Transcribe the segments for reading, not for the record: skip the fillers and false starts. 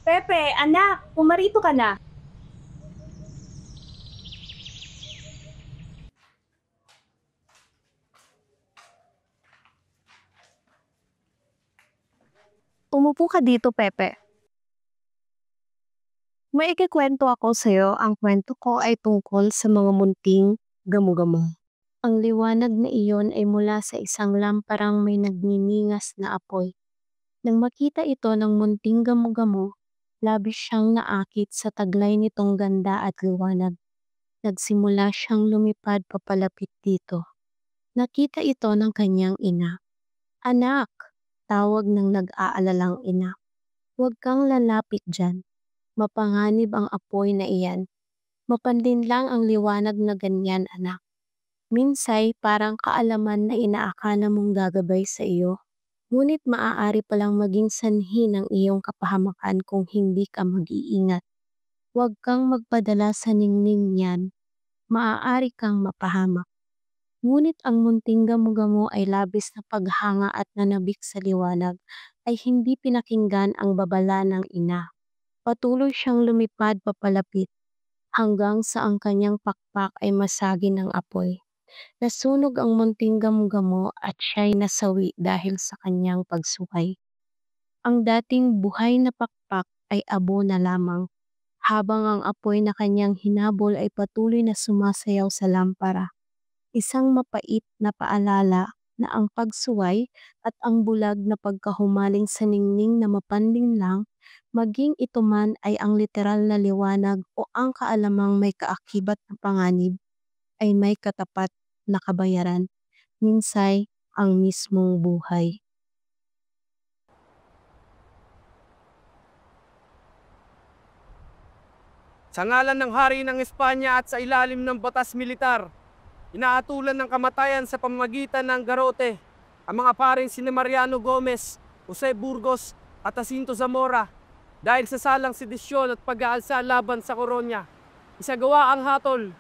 Pepe, anak, pumarito ka na. Umupo ka dito, Pepe. May ikikwento ako sa'yo. Ang kwento ko ay tungkol sa mga munting gamo-gamo. Ang liwanag na iyon ay mula sa isang lamparang may nagniningas na apoy. Nang makita ito ng munting gamo-gamo, labis siyang naakit sa taglay nitong ganda at liwanag. Nagsimula siyang lumipad papalapit dito. Nakita ito ng kanyang ina. Anak! Tawag ng nag-aalalang ina. Huwag kang lalapit dyan. Mapanganib ang apoy na iyan. Mapanlinlang ang liwanag na ganyan, anak. Minsay parang kaalaman na inaakala mong gagabay sa iyo. Ngunit maaari palang maging sanhi ng iyong kapahamakan kung hindi ka mag-iingat. Huwag kang magpadala sa ningning niyan. Maaari kang mapahamak. Ngunit ang munting gamo-gamo ay labis na paghanga at nanabik sa liwanag ay hindi pinakinggan ang babala ng ina. Patuloy siyang lumipad papalapit hanggang sa ang kanyang pakpak ay masagi ng apoy. Nasunog ang munting gamo-gamo at siya'y nasawi dahil sa kanyang pagsuhay. Ang dating buhay na pakpak ay abo na lamang, habang ang apoy na kanyang hinabol ay patuloy na sumasayaw sa lampara. Isang mapait na paalala na ang pagsuway at ang bulag na pagkahumaling sa ningning na mapanlinlang, maging ito man ay ang literal na liwanag o ang kaalamang may kaakibat na panganib, ay may katapat na kabayaran, minsay ang mismong buhay. Sa ngalan ng Hari ng Espanya at sa ilalim ng batas militar, inaatulan ng kamatayan sa pamamagitan ng garote ang mga paring sina Mariano Gomez, Jose Burgos at Jacinto Zamora dahil sa salang sedisyon at pag-aalsa laban sa koronya. Isagawa ang hatol.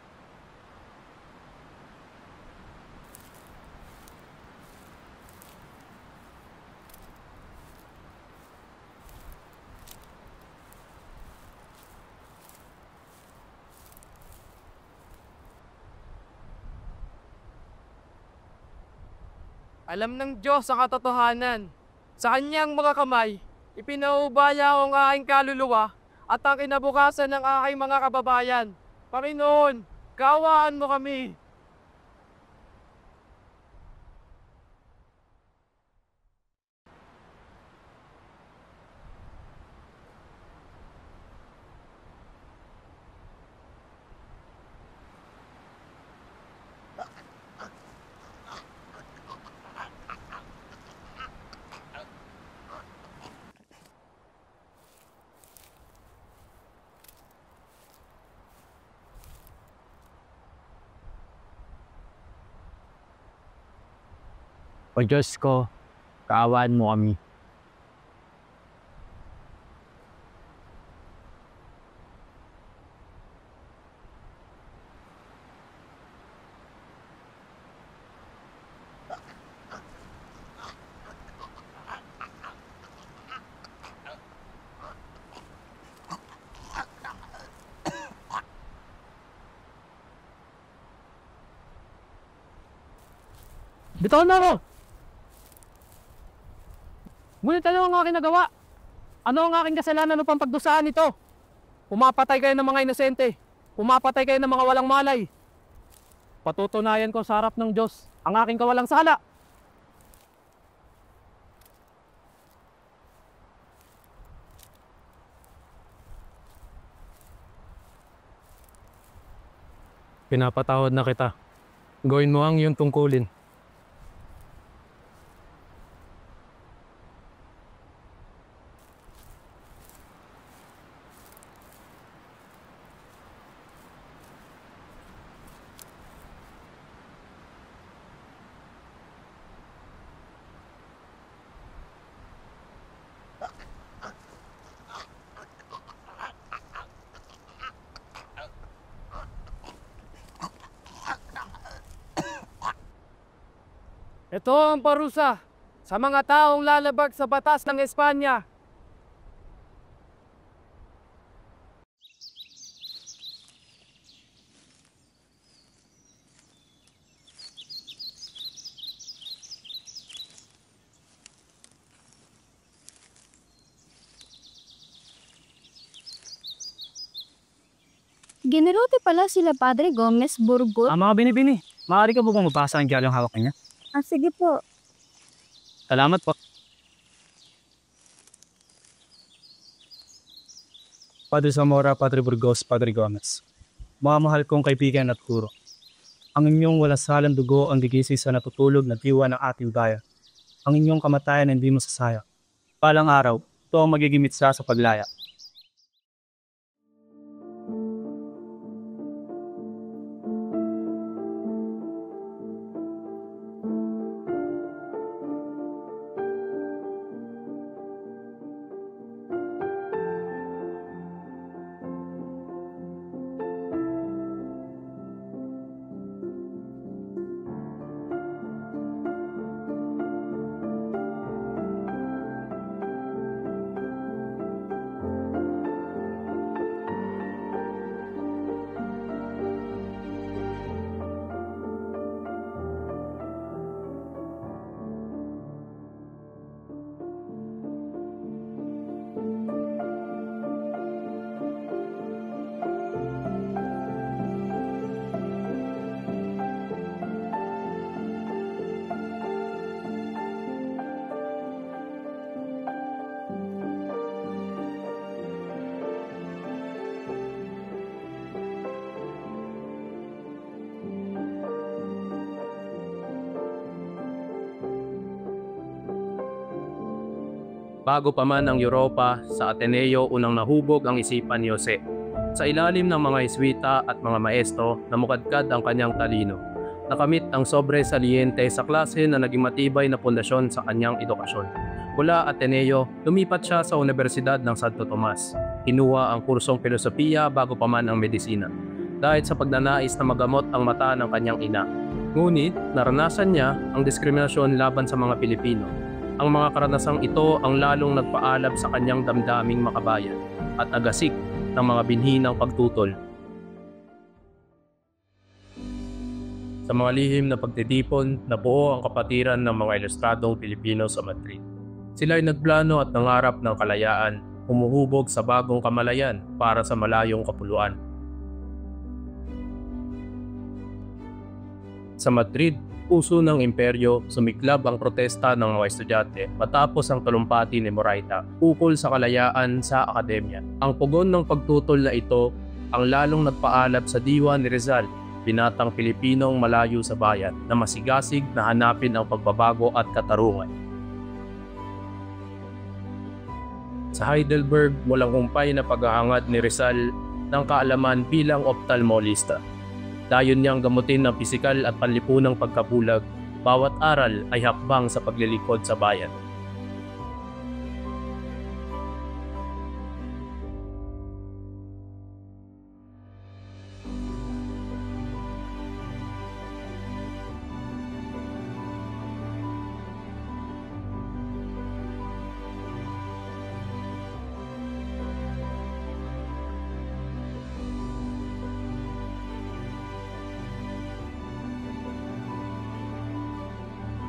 Alam ng Diyos ang katotohanan. Sa kanyang mga kamay, ipinaubaya ang aking kaluluwa at ang kinabukasan ng aking mga kababayan. Panginoon, kaawaan mo kami. O Diyos ko, kaawaan mo kami. Bitaw na ako! Ngunit ano ang aking nagawa? Ano ang aking kasalanan upang pagdusaan ito? Pumapatay kayo ng mga inosente. Pumapatay kayo ng mga walang malay. Patutunayan ko sa harap ng Diyos ang aking kawalang sala. Pinapatawad na kita. Gawin mo ang iyong tungkulin. Ito ang parusa sa mga taong lalabag sa batas ng Espanya. Generote pala sila Padre Gomez Burgot. Mga binibini, maaari ka po bang mabasa ang diaryong hawak niya? Sige po. Salamat po. Padre Zamora, Padre Burgos, Padre Gomez. Mga mahal kong kaibigan at guro. Ang inyong walang salang dugo ang gigisi sa natutulog na diwa ng ating bayan. Ang inyong kamatayan hindi masasayang. Palang araw, ito ang magiging mitsa sa paglaya. Bago pa man ang Europa, sa Ateneo unang nahubog ang isipan ni Jose. Sa ilalim ng mga Jesuita at mga maestro, namukadkad ang kanyang talino. Nakamit ang sobresaliente sa klase na naging matibay na pundasyon sa kanyang edukasyon. Mula Ateneo, lumipat siya sa Universidad ng Santo Tomas. Kinuha ang kursong filosofiya bago pa man ang medisina, dahil sa pagnanais na magamot ang mata ng kanyang ina. Ngunit, naranasan niya ang diskriminasyon laban sa mga Pilipino. Ang mga karanasang ito ang lalong nagpaalab sa kanyang damdaming makabayan at nagasik ng mga binhi ng pagtutol. Sa mga lihim na pagtitipon, nabuo ang kapatiran ng mga ilustradong Pilipino sa Madrid. Sila ay nagplano at nangarap ng kalayaan, humuhubog sa bagong kamalayan para sa malayong kapuluan. Sa Madrid, puso ng imperyo, sumiklab ang protesta ng mga estudyante matapos ang talumpati ni Moraita ukol sa kalayaan sa akademya. Ang pugon ng pagtutol na ito ang lalong nagpaalab sa diwa ni Rizal, binatang Pilipinong malayo sa bayan na masigasig na hanapin ang pagbabago at katarungan. Sa Heidelberg, walang humpay na paghahangad ni Rizal ng kaalaman bilang ophthalmologista. Dayon niyang gamutin ng pisikal at panlipunang pagkabulag, bawat aral ay hakbang sa paglilingkod sa bayan.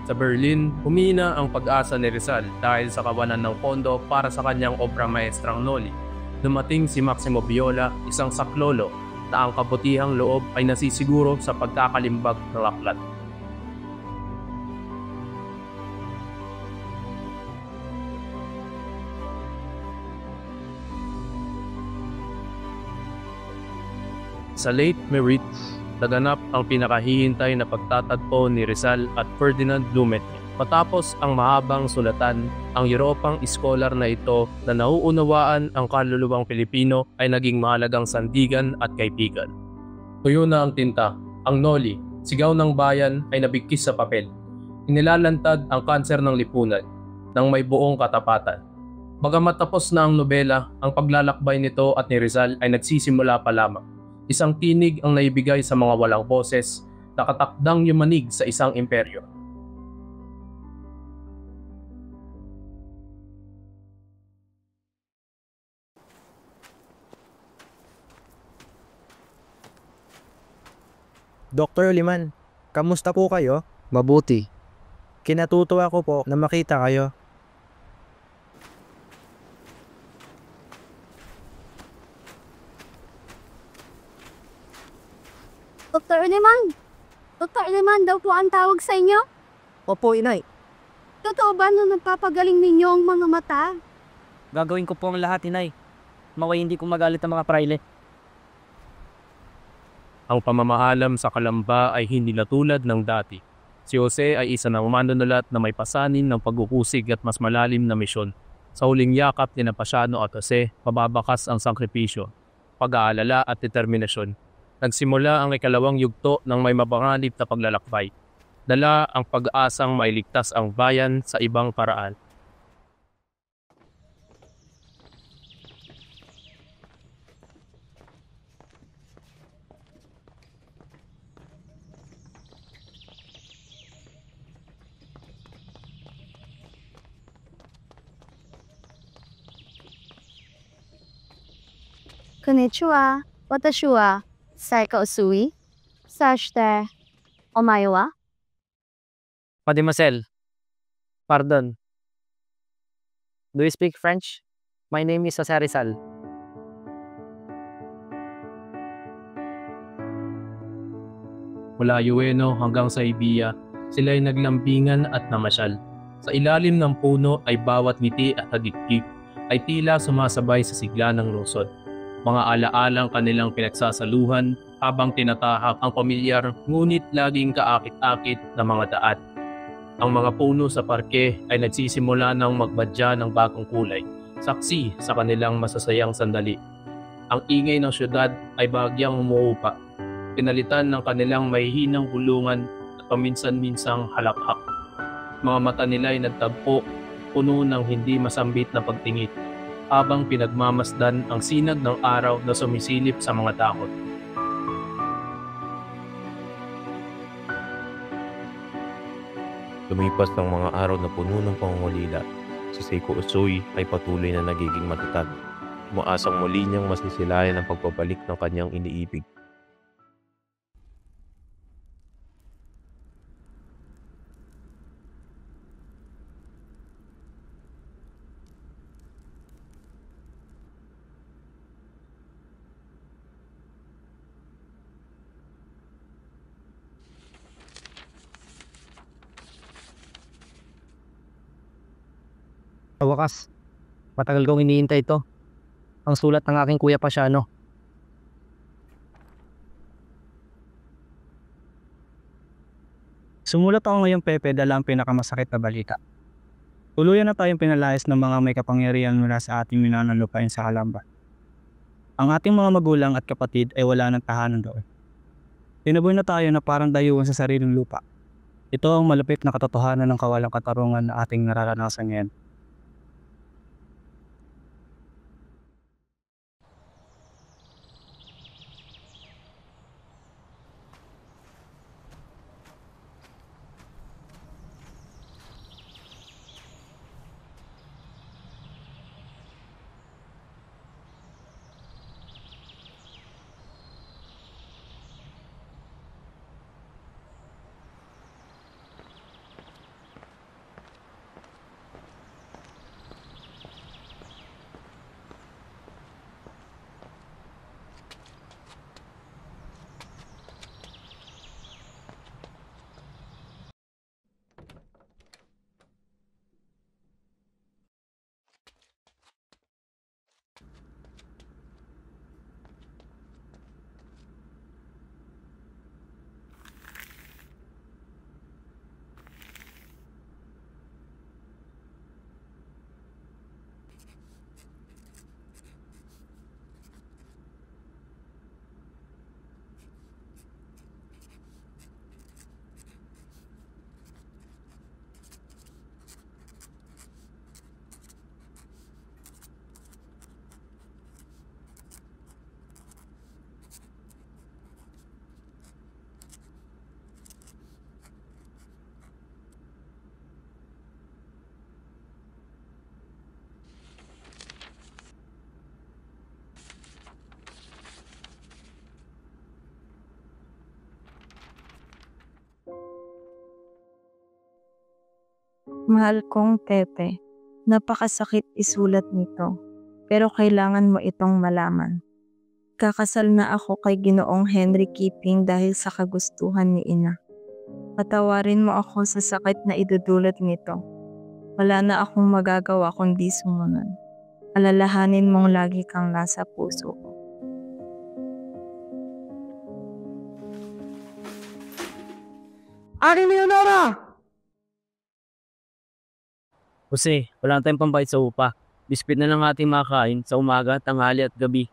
Sa Berlin, humina ang pag-asa ni Rizal dahil sa kawalan ng pondo para sa kanyang obra maestrang Noli. Dumating si Maximo Viola, isang saklolo, na ang kabutihang loob ay nasisiguro sa pagkakalimbag ng aklat. Sa late Meritz, naganap ang pinakahihintay na pagtatagpo ni Rizal at Ferdinand Lumetri. Matapos ang mahabang sulatan, ang Europang iskolar na ito na nauunawaan ang kaluluwang Pilipino ay naging mahalagang sandigan at kaibigan. Tuyo na ang tinta, ang Noli, sigaw ng bayan ay nabigkis sa papel. Inilalantad ang kanser ng lipunan ng may buong katapatan. Bagamat tapos na ang nobela, ang paglalakbay nito at ni Rizal ay nagsisimula pa lamang. Isang tinig ang naibigay sa mga walang boses, nakatakdang yumanig sa isang imperyo. Dr. Liman, kamusta po kayo? Mabuti. Kinatutuwa ko po na makita kayo. Dr. Liman! Dr. Liman daw po ang tawag sa inyo? Opo, inay. Totoo ba na nagpapagaling ninyo ang mga mata? Gagawin ko po ang lahat, inay. Maway hindi ko magalit ang mga praile. Ang pamamahalam sa Kalamba ay hindi na tulad ng dati. Si Jose ay isa ng manunulat na may pasanin ng pagkukusig at mas malalim na misyon. Sa huling yakap ni Pasiano at Jose, mababakas ang sakripisyo, pag-aalala at determinasyon. Nagsimula ang ikalawang yugto ng may mapanganib na paglalakbay. Dala ang pag-asang mailigtas ang bayan sa ibang paraan. Konnichiwa, watashi wa Saika Usui, sashite omae wa? Mademoiselle, pardon. Do you speak French? My name is Jose Rizal. Mula Ueno hanggang sa Ibiya, sila ay naglambingan at namasyal. Sa ilalim ng puno ay bawat ngiti at hagikik ay tila sumasabay sa sigla ng lungsod. Mga alaalang kanilang pinagsasaluhan habang tinatahak ang pamilyar ngunit laging kaakit-akit na mga daan. Ang mga puno sa parke ay nagsisimula ng magbadya ng bagong kulay, saksi sa kanilang masasayang sandali. Ang ingay ng syudad ay bahagyang umuupa, pinalitan ng kanilang mahihinang bulungan at paminsan-minsang halakhak. Mga mata nila ay nagtagpo, puno ng hindi masambit na pagtingin, habang pinagmamasdan ang sinag ng araw na sumisilip sa mga takot. Lumipas ang mga araw na puno ng pangungulila. Si Seiko Usui ay patuloy na nagiging matatag. Umaasang muli niyang masisilayan ang pagbabalik ng kanyang iniibig. Sa wakas, matagal kong iniintay ito. Ang sulat ng aking kuya Pasiano. Sumulat ako ngayong Pepe dala ang pinakamasakit na balita. Tuluyan na tayong pinalayas ng mga may kapangyarihan mula sa ating minanalupain sa Kalamba. Ang ating mga magulang at kapatid ay wala ng tahanan doon. Tinaboy na tayo na parang dayuhan sa sariling lupa. Ito ang malapit na katotohanan ng kawalang katarungan na ating nararanasan ngayon. Mahal kong Pepe, napakasakit isulat nito, pero kailangan mo itong malaman. Kakasal na ako kay Ginoong Henry Keeping dahil sa kagustuhan ni Ina. Patawarin mo ako sa sakit na idudulot nito. Wala na akong magagawa kundi sumunod. Alalahanin mong lagi kang nasa puso ko. Aking Leonora! Jose, wala tayong pambayad sa upa. Bispit na lang ating makakain sa umaga, tanghali at gabi.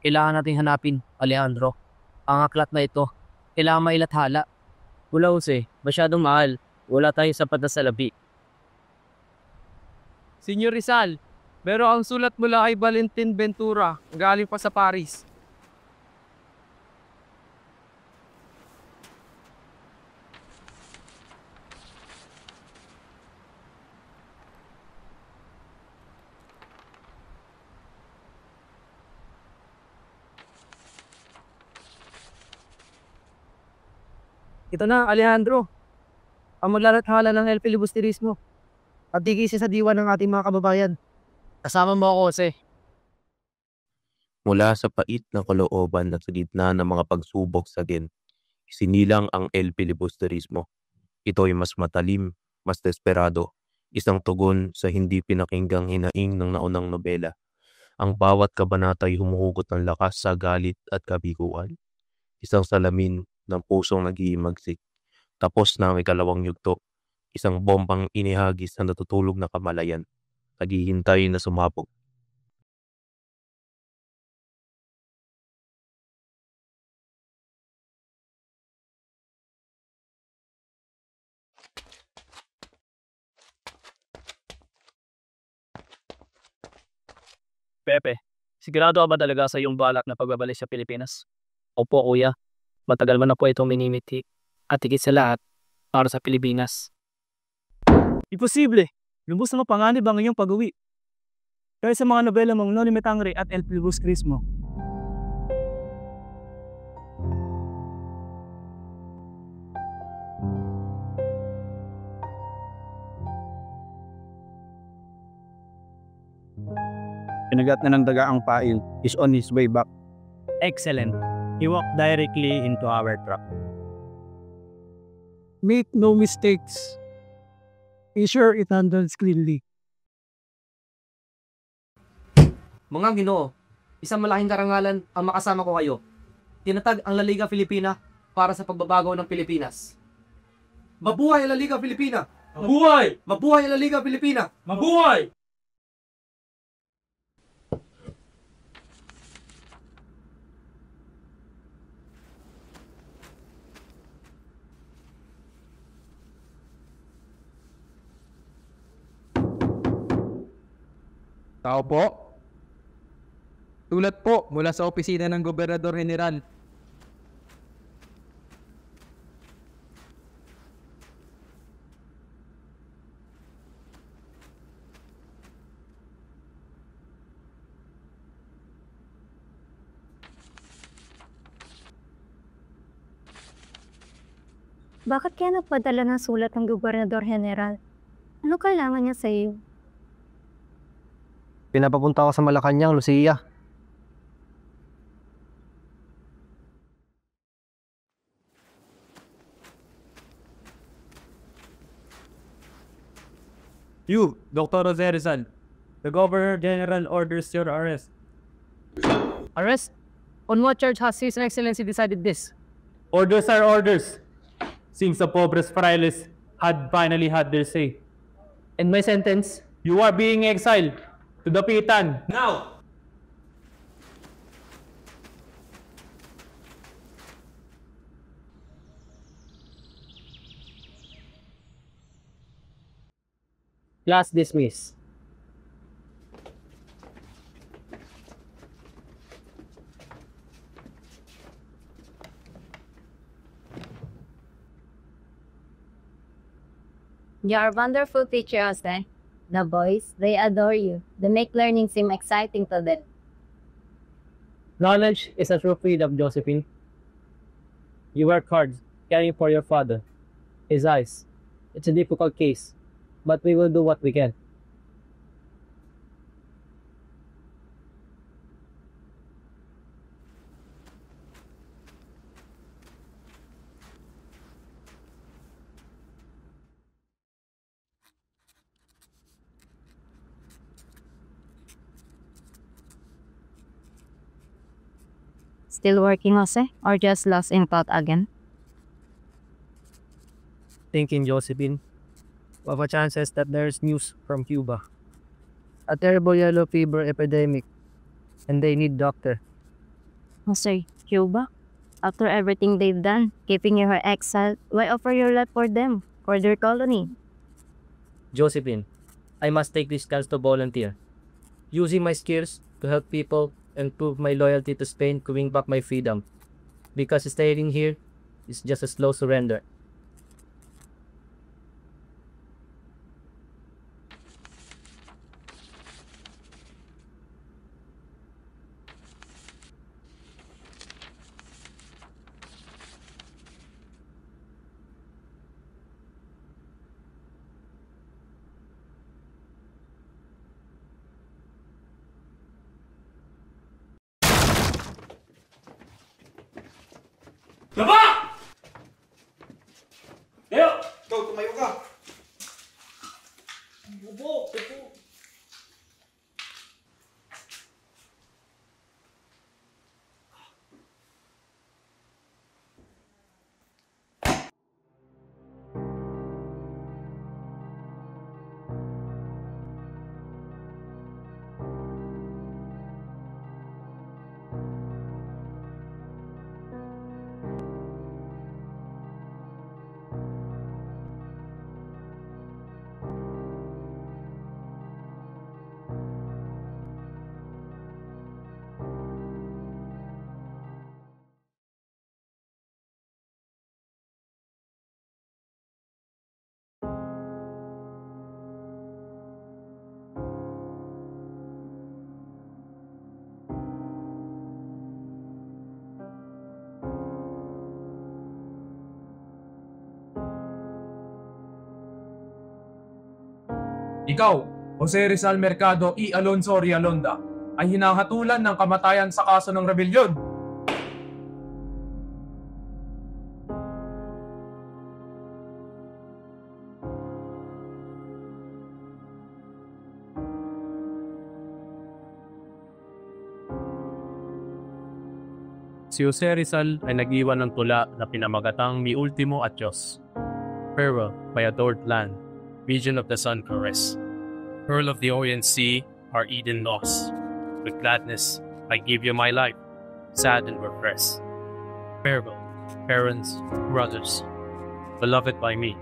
Kailangan nating hanapin, Alejandro. Ang aklat na ito, kailangan mailathala. Wala, Jose, masyadong mahal. Wala tayong sapat na salapi. Senyor Rizal, pero ang sulat mula kay Valentin Ventura, galing pa sa Paris. Ito na, Alejandro. Ang maglalathala ng El Filibusterismo. At digisi sa diwa ng ating mga kababayan. Kasama mo ako, Jose. Mula sa pait na kalooban at sa gitna ng mga pagsubok sa din, isinilang ang El Filibusterismo. Ito ay mas matalim, mas desperado, isang tugon sa hindi pinakinggang hinaing ng naunang nobela. Ang bawat kabanata ay humuhugot ng lakas sa galit at kabiguan. Isang salamin ng pusong nag-iimagsik. Tapos na ang ikalawang yugto, isang bombang inihagis na natutulog na kamalayan, naghihintay na sumabog. Pepe, sigurado ka ba talaga sa iyong balak na pagbabalik sa Pilipinas? Opo, kuya. Matagal mo na po itong minimiti. At higit sa lahat, para sa Pilipinas. Imposible! Lubos na mapanganib ang iyong pag-uwi. Kaya sa mga nobela mong Noli Me Tangere at El Filibusterismo. Pinagat na ng daga ang pail is on his way back. Excellent. He walked directly into our trap. Make no mistakes. Ensure it handles cleanly. Mga Ginoo, isang malaking karangalan ang makasama ko kayo. Tinatag ang La Liga Filipina para sa pagbabago ng Pilipinas. Mabuhay ang La Liga Filipina! Mabuhay! Mabuhay ang La Liga Filipina! Mabuhay! Tao po. Tulat po mula sa opisina ng Gobernador General. Bakit kaya nagpadala ng sulat ng Gobernador General? Ano kailangan niya sa iyo? Pinapapunta ako sa Malacanang, Lucia. You, Dr. Jose Rizal, the Governor General orders your arrest. Arrest? On what charge has His Excellency decided this? Orders are orders. Since the pobres frailes had finally had their say. And my sentence? You are being exiled to the Pitan. Now! Class dismiss. You are a wonderful teacher, Jose. The boys, they adore you. They make learning seem exciting to them. Knowledge is a true freedom, Josephine. You work hard, caring for your father. His eyes. It's a difficult case, but we will do what we can. Still working, Jose? Or just lost in thought again? Thinking, Josephine. What are chances that there's news from Cuba? A terrible yellow fever epidemic. And they need doctor. Jose, Cuba? After everything they've done, keeping you her exile, why offer your life for them, for their colony? Josephine, I must take this chance to volunteer. Using my skills to help people and prove my loyalty to Spain to win back my freedom. Because staying here is just a slow surrender. Ikaw, Jose Rizal Mercado E. Alonso Rialonda, ay hinahatulan ng kamatayan sa kaso ng rebelyon. Si Jose Rizal ay nag-iwan ng tula na pinamagatang Mi Ultimo Adios. Farewell, my adored land, region of the sun caress. Pearl of the Orient Sea, our Eden lost. With gladness, I give you my life, sad and repressed. Farewell, parents, brothers, beloved by me,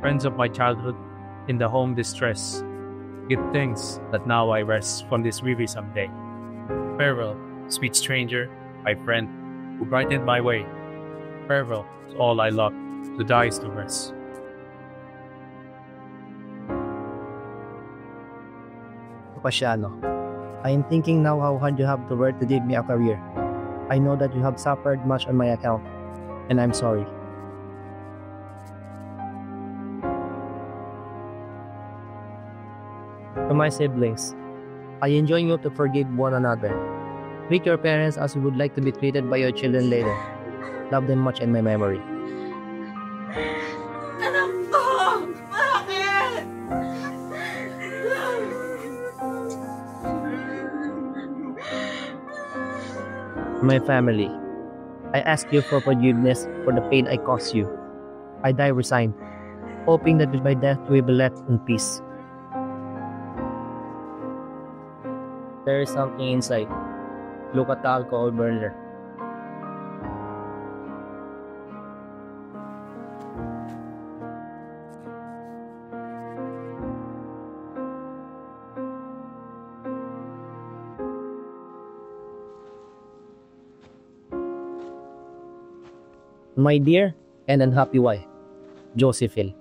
friends of my childhood, in the home distress. Give thanks that now I rest from this wearisome day. Farewell, sweet stranger, my friend, who brightened my way. Farewell to all I love, to die is to rest. Pasiano, I am thinking now how hard you have to work to give me a career. I know that you have suffered much on my account, and I'm sorry. To my siblings, I enjoin you to forgive one another. Treat your parents as you would like to be treated by your children later. Love them much in my memory. Anak ko! Bakit? My family, I ask you for forgiveness for the pain I caused you. I die resigned, hoping that with my death you will be left in peace. There is something inside. Look at the alcohol burner. My dear and unhappy wife, Josephine.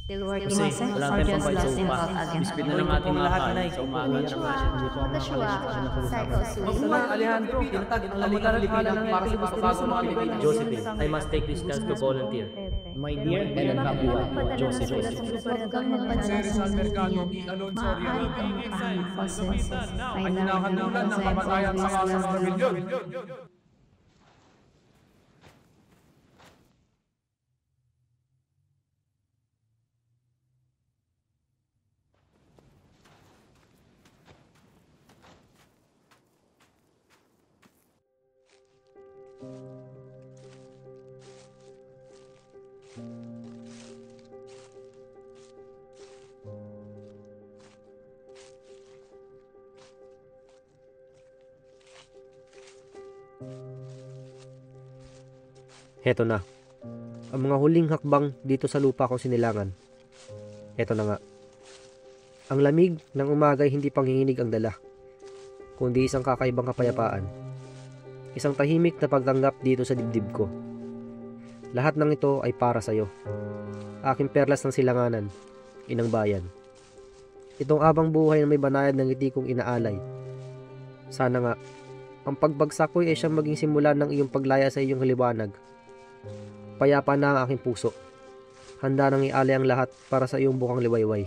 Still working Kasi Jose, wala or tayong just pambayad sa lost in upa. thought again? Bispit na lang natin makakain sa umaga. Alejandro, tinatag ang Liga Pilipina para sa pagbabago ng Pilipinas. Josephine, I must take this chance to volunteer. My dear Helen Capua, Josephine. Jose Rizal Mercado y Alonso Rialonda ay hinahatulan ng kamatayan sa kaso ng rebelyon. Heto na. Ang mga huling hakbang dito sa lupa ko sinilangan. Heto na nga. Ang lamig ng umaga ay hindi panginginig ang dala, kundi isang kakaibang kapayapaan. Isang tahimik na pagtanggap dito sa dibdib ko. Lahat ng ito ay para sa'yo. Aking perlas ng silanganan, inang bayan. Itong abang buhay na may banayad ng ngiti kong inaalay. Sana nga, ang pagbagsak ko ay siyang maging simula ng iyong paglaya sa iyong liwanag. Payapa na ang aking puso. Handa nang ialay ang lahat para sa iyong bukang liwayway.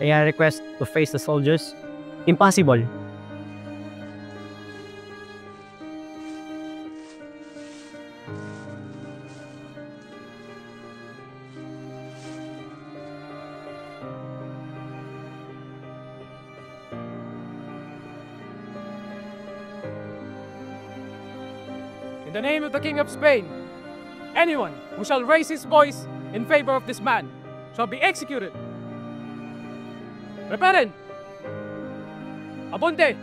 Kaya request to face the soldiers? Impossible. In the name of the King of Spain, anyone who shall raise his voice in favor of this man shall be executed. Reparen! Abonte!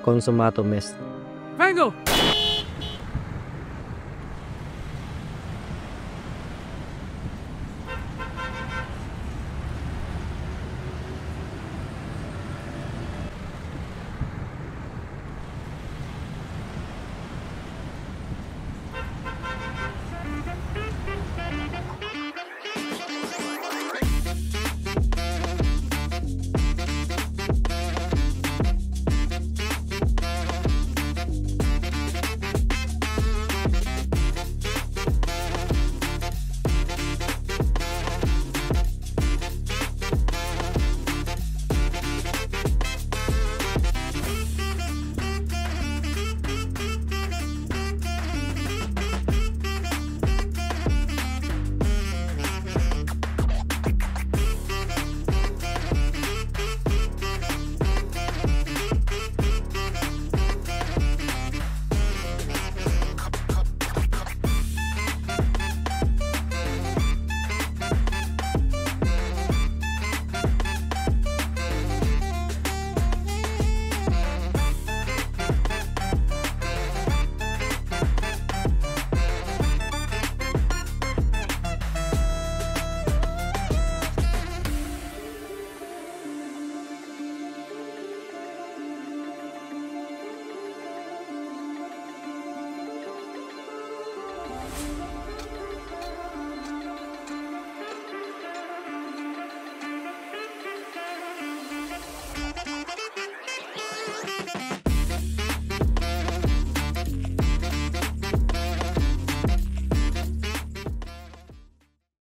Consumato Mest. Vengo! Bakit?